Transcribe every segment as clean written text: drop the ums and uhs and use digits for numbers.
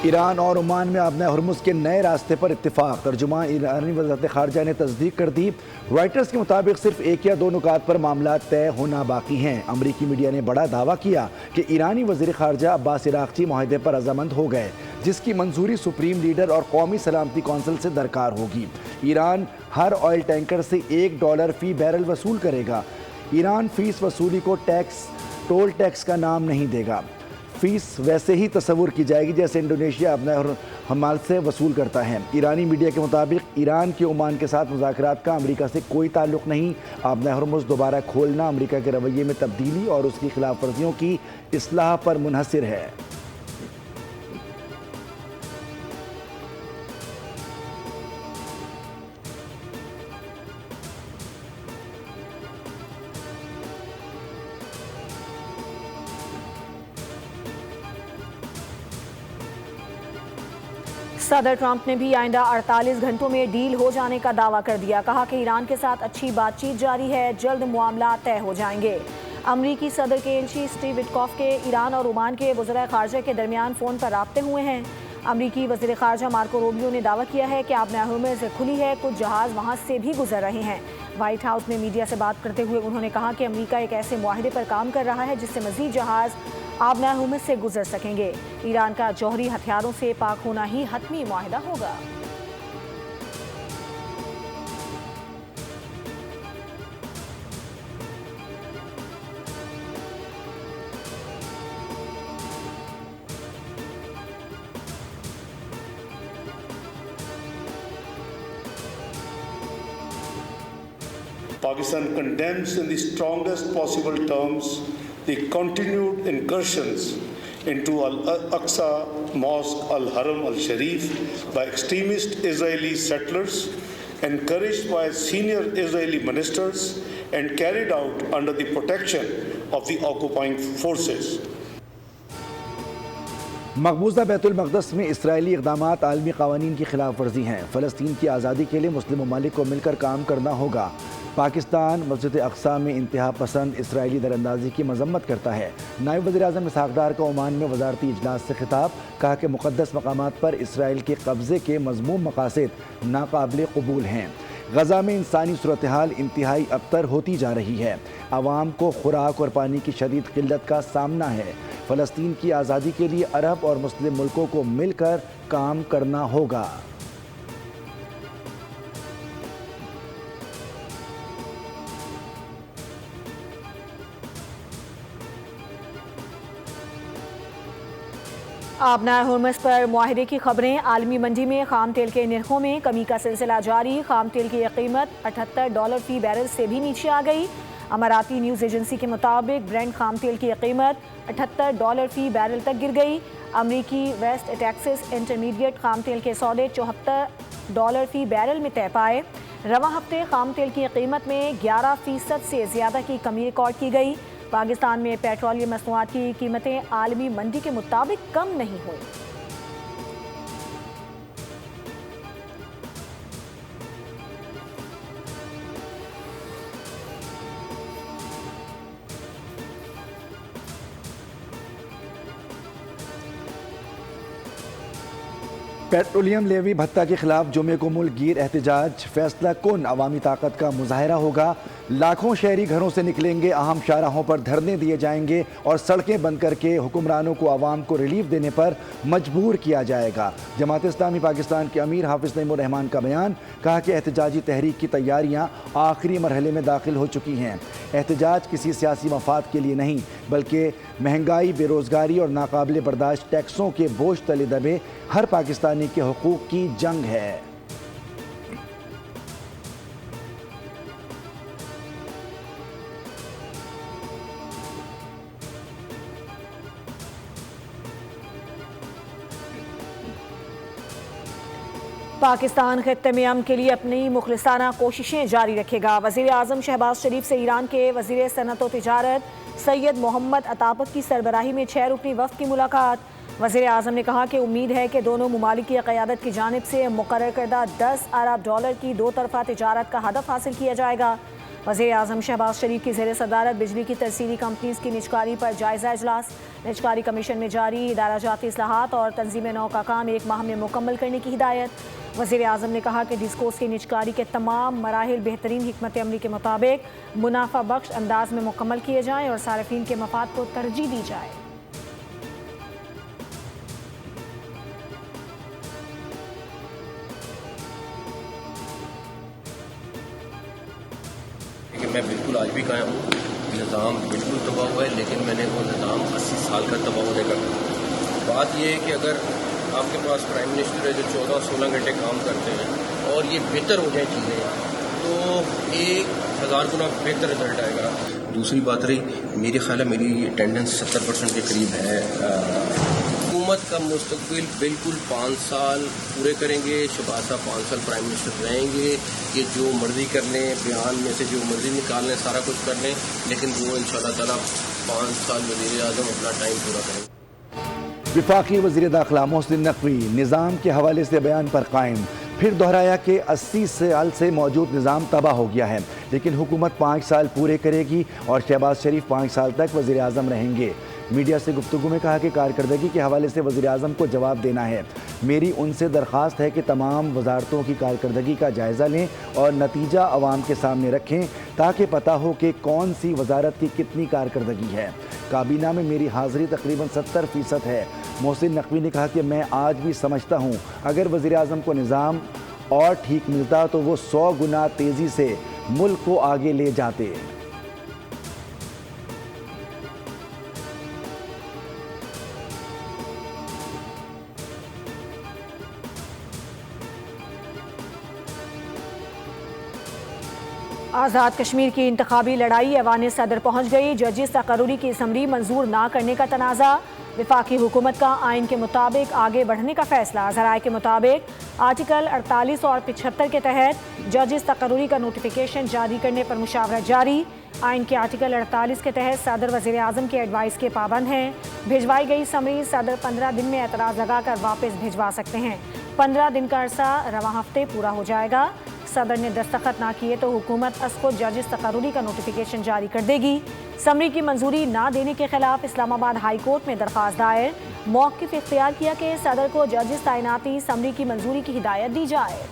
Iran और Oman में आबना हर्मुज़ के नए रास्ते पर इत्तेफाक। तर्जुमान ईरानी वज़ारत ख़ारजा ने तस्दीक कर दी। रॉयटर्स के मुताबिक सिर्फ एक या दो नुकात पर मामला तय होना बाकी हैं। अमरीकी मीडिया ने बड़ा दावा किया कि ईरानी वज़ीर ख़ारजा अब्बास इराक़ची माहिदे पर रज़ामंद हो गए, जिसकी मंजूरी सुप्रीम लीडर और कौमी सलामती कौंसिल से दरकार होगी। ईरान हर ऑयल टैंकर से $1 फ़ी बैरल वसूल करेगा। ईरान फ़ीस वसूली को टोल टैक्स का नाम नहीं देगा। फीस वैसे ही तस्वुर की जाएगी जैसे इंडोनेशिया अपना हमाल से वसूल करता है। ईरानी मीडिया के मुताबिक ईरान के ओमान के साथ मुज़ाकरात का अमेरिका से कोई ताल्लुक़ नहीं। आबना हर्मुज़ दोबारा खोलना अमेरिका के रवैये में तब्दीली और उसकी खिलाफ वर्जियों की इस्लाह पर मुनहसिर है। सदर ट्रंप ने भी आइंदा 48 घंटों में डील हो जाने का दावा कर दिया। कहा कि ईरान के साथ अच्छी बातचीत जारी है, जल्द मामला तय हो जाएंगे। अमरीकी सदर के एलची स्टीव विटकॉफ के ईरान और ओमान के वज़ीर ख़ारजा के दरमियान फ़ोन पर राब्ते हुए हैं। अमरीकी वज़ीर ख़ारजा मार्को रूबियो ने दावा किया है कि आबना हर्मुज़ खुली है, कुछ जहाज़ वहाँ से भी गुजर रहे हैं। व्हाइट हाउस में मीडिया से बात करते हुए उन्होंने कहा कि अमरीका एक ऐसे मुआहदे पर काम कर रहा है जिससे मज़ीद जहाज़ आबना हर्मुज़ से गुजर सकेंगे। ईरान का जौहरी हथियारों से पाक होना ही हतमी मुआहदा होगा। Pakistan condemns in the strongest possible terms the continued incursions into Al-Aqsa Mosque Al-Haram Al-Sharif by extremist Israeli settlers, encouraged by senior Israeli ministers and carried out under the protection of the occupying forces. मकबूजा Betul मक़दस में Israeli इक़दामात आलमी क़वानीन की खिलाफ वर्जी हैं। फ़लस्तीन की आज़ादी के लिए मुस्लिम ममालिक को मिलकर काम करना होगा। पाकिस्तान मस्जिद अक़सा में इंतहा पसंद इसराइली दरअंदाजी की मजम्मत करता है। नायब वज़ीर आज़म इसहाक़ डार का ओमान में वज़ारती इजलास से खिताब। कहा कि मुक़द्दस मकामात पर इसराइल के कब्ज़े के मज़मूम मक़ासिद नाक़ाबिल क़बूल हैं। गज़ा में इंसानी सूरत हाल इंतहाई अबतर होती जा रही है। आवाम को खुराक और पानी की शदीद किल्लत का सामना है। फ़लस्तीन की आज़ादी के लिए अरब और मुस्लिम मुल्कों को मिलकर काम करना होगा। आबना हर्मुज़ पर मुआहदे की खबरें। आलमी मंडी में खाम तेल के निर्खों में कमी का सिलसिला जारी। खाम तेल की कीमत $78 फ़ी बैरल से भी नीचे आ गई। अमाराती न्यूज़ एजेंसी के मुताबिक ब्रेंट खाम तेल की कीमत $78 फ़ी बैरल तक गिर गई। अमरीकी वेस्ट टेक्सास इंटरमीडिएट खाम तेल के सौदे $74 फ़ी बैरल में तय पाए। रवा हफ्ते खाम तेल की कीमत में 11% से ज़्यादा की कमी रिकॉर्ड की गई। पाकिस्तान में पेट्रोलियम मसनूआत की कीमतें आलमी मंडी के मुताबिक कम नहीं हुई। पेट्रोलियम लेवी भत्ता के खिलाफ जुमे को मुल्क गिर एहतजाज। फैसला कुन अवामी ताकत का मुजाहरा होगा। लाखों शहरी घरों से निकलेंगे, अहम शाहराहों पर धरने दिए जाएंगे और सड़कें बंद करके हुक्मरानों को आवाम को रिलीफ देने पर मजबूर किया जाएगा। जमात इस्लामी पाकिस्तान के अमीर हाफिज नईमुर रहमान का बयान। कहा कि एहतजाजी तहरीक की तैयारियां आखिरी मरहले में दाखिल हो चुकी हैं। एहतजाज किसी सियासी मफाद के लिए नहीं बल्कि महंगाई, बेरोज़गारी और नाकाबिल बर्दाश्त टैक्सों के बोझ तले दबे हर पाकिस्तानी के हुकूक की जंग है। पाकिस्तान खित्ते में अमन के लिए अपनी मुखलिसाना कोशिशें जारी रखेगा। वज़ीर आज़म शहबाज शरीफ से ईरान के वज़ीर सनअत व तिजारत सैयद मोहम्मद अतापक की सरबराही में 6 रुकनी वफ़द की मुलाकात। वज़ीर आज़म ने कहा कि उम्मीद है कि दोनों ममालिक की क़यादत की जानिब से मुकर्रर करदा $10 अरब की 2 तरफ़ा तिजारत का हदफ हासिल किया जाएगा। वज़ीर-ए-आज़म शहबाज शरीफ की ज़ेर सदारत बिजली की तरसीली कंपनीज़ की निजकारी पर जायज़ा इजलास। निजकारी कमीशन में जारी इदारा जाती इस्लाहात और तंजीम नौ का काम 1 माह में मुकम्मल करने की हिदायत। वज़ीर-ए-आज़म ने कहा कि डिस्कोस की निजकारी के तमाम मराहिल बेहतरीन हिकमत अमली के मुताबिक मुनाफा बख्श अंदाज में मुकम्मल किए जाएँ और सारिफीन के मफाद को तरजीह दी जाए। मैं बिल्कुल आज भी कायम हूँ। निज़ाम बिल्कुल तबाह हुआ है, लेकिन मैंने वो निज़ाम 80 साल का तबाह होने का बात यह है कि अगर आपके पास प्राइम मिनिस्टर है जो 14-16 घंटे काम करते हैं और ये बेहतर हो जाए चीज़ें, तो 1000 गुना बेहतर रिजल्ट आएगा। दूसरी बात रही, मेरे ख्याल है मेरी अटेंडेंस 70% के करीब है। हुकूमत का मुस्तकबिल बिल्कुल 5 साल पूरे करेंगे। शहबाज साहब 5 साल प्राइम मिनिस्टर रहेंगे। ये जो मर्जी कर लें, बयान में से जो मर्जी निकाल लें, सारा कुछ कर लें, लेकिन वो इंशाअल्लाह ताला 5 साल वज़ीर-ए-आज़म अपना टाइम पूरा करेंगे। वफाकी वज़ीर दाखिला मोहसिन नकवी निज़ाम के हवाले से बयान पर कायम। फिर दोहराया कि 80 साल से मौजूद निज़ाम तबाह हो गया है, लेकिन हुकूमत 5 साल पूरे करेगी और शहबाज शरीफ 5 साल तक वज़ीर-ए-आज़म रहेंगे। मीडिया से गुफ्तगू में कहा कि कारकर्दगी के हवाले से वज़ीर-ए-आज़म को जवाब देना है। मेरी उनसे दरख्वास्त है कि तमाम वजारतों की कारकर्दगी का जायज़ा लें और नतीजा अवाम के सामने रखें ताकि पता हो कि कौन सी वजारत की कितनी कारकर्दगी है। काबीना में मेरी हाज़िरी तकरीबन 70% है। मोहसिन नकवी ने कहा कि मैं आज भी समझता हूँ अगर वज़ीर-ए-आज़म को निज़ाम और ठीक मिलता तो वो 100 गुना तेज़ी से मुल्क को आगे ले जाते। आज़ाद कश्मीर की इंतखाबी लड़ाई ऐवान सदर पहुँच गई। जजिस तकर्रुरी की असम्बली मंजूर ना करने का तनाज़ा। वफाकी हुकूमत का आइन के मुताबिक आगे बढ़ने का फैसला। ज़राए के मुताबिक आर्टिकल 48 और 75 के तहत जजिस तकर्रुरी का नोटिफिकेशन जारी करने पर मुशावरत जारी। आइन के आर्टिकल 48 के तहत सदर वज़ीर-ए-आज़म के एडवाइस के पाबंद हैं। भिजवाई गई समरी सदर 15 दिन में एतराज़ लगाकर वापस भिजवा सकते हैं। 15 दिन का अरसा रवां हफ्ते पूरा हो जाएगा। सदर ने दस्तखत ना किए तो हुकूमत असको जजिस तकर्रुरी का नोटिफिकेशन जारी कर देगी। समरी की मंजूरी ना देने के खिलाफ इस्लामाबाद हाई कोर्ट में दरख्वास्त दायर। मौक़िफ़ इख्तियार किया कि सदर को जजिस तैनाती समरी की मंजूरी की हिदायत दी जाए।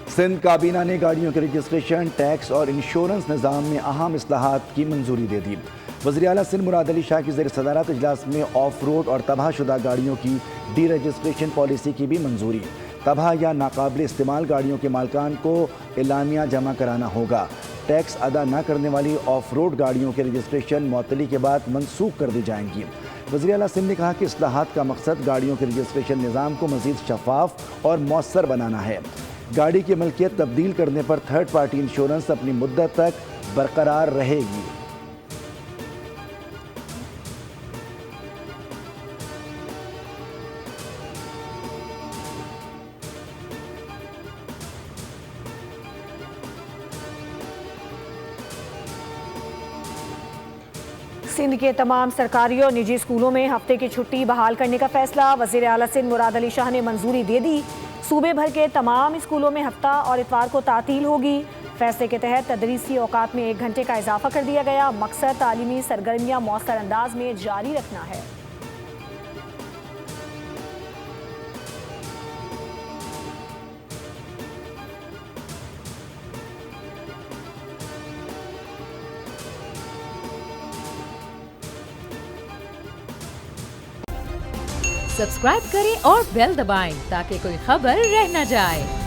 सिंध काबीना ने गाड़ियों के रजिस्ट्रेशन, टैक्स और इंश्योरेंस निज़ाम में अहम इस्लाहात की मंजूरी दे दी। वज़ीर आला सिंध मुराद अली शाह की ज़ेर सदारत इजलास में ऑफ रोड और तबाहशुदा गाड़ियों की डी रजिस्ट्रेशन पॉलिसी की भी मंजूरी। तबाह या नाकाबिल इस्तेमाल गाड़ियों के मालिकान को एलामिया जमा कराना होगा। टैक्स अदा न करने वाली ऑफ रोड गाड़ियों के रजिस्ट्रेशन मुअत्तली के बाद मनसूख कर दी जाएंगी। वज़ीर आला सिंध ने कहा कि इस्लाहात का मकसद गाड़ियों के रजिस्ट्रेशन निज़ाम को मज़ीद शफाफ और मौसर बनाना है। गाड़ी की मलकियत तब्दील करने पर थर्ड पार्टी इंश्योरेंस अपनी मुद्दत तक बरकरार रहेगी। सिंध के तमाम सरकारी और निजी स्कूलों में हफ्ते की छुट्टी बहाल करने का फैसला। वज़ीर आला सिंध मुराद अली शाह ने मंजूरी दे दी। सूबे भर के तमाम स्कूलों में हफ्ता और इतवार को तातील होगी। फैसले के तहत तदरीसी औकात में 1 घंटे का इजाफा कर दिया गया। मकसद तालीमी सरगर्मियाँ मौसर अंदाज में जारी रखना है। सब्सक्राइब करें और बेल दबाएं ताकि कोई खबर रह न जाए।